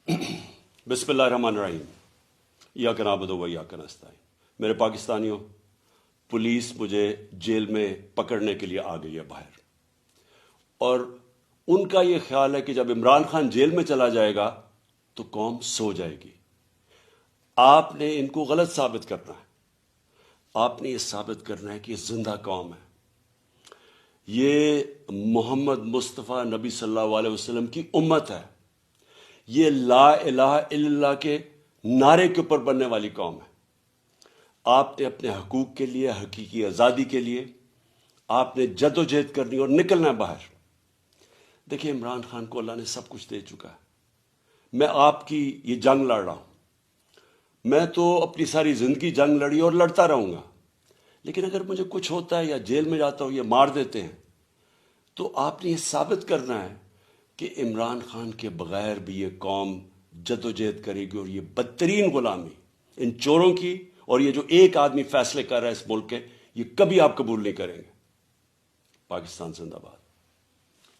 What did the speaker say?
बिस्मिल्लाहिर्रहमानिर्रहीम। इय्याका नअबुदु व इय्याका नस्तईन। मेरे पाकिस्तानियों, पुलिस मुझे जेल में पकड़ने के लिए आ गई है बाहर, और उनका ये ख्याल है कि जब इमरान खान जेल में चला जाएगा तो कौम सो जाएगी। आपने इनको गलत साबित करना है। आपने ये साबित करना है कि ये जिंदा कौम है। ये मोहम्मद मुस्तफ़ा नबी सल्लल्लाहु अलैहि वसल्लम की उम्मत है। ये ला इलाहा इल्लल्लाह के नारे के ऊपर बनने वाली कौम है। आपने अपने हकूक के लिए, हकीकी आज़ादी के लिए आपने जद्दोजहद करनी और निकलना है बाहर। देखिए, इमरान खान को अल्लाह ने सब कुछ दे चुका है। मैं आपकी ये जंग लड़ रहा हूं। मैं तो अपनी सारी जिंदगी जंग लड़ी और लड़ता रहूंगा, लेकिन अगर मुझे कुछ होता है या जेल में जाता हूं या मार देते हैं, तो आपने ये साबित करना है कि इमरान खान के बगैर भी ये कौम जद्दोजहद करेगी, और ये बदतरीन गुलामी इन चोरों की, और ये जो एक आदमी फैसले कर रहा है इस मुल्क के, ये कभी आप कबूल नहीं करेंगे। पाकिस्तान जिंदाबाद।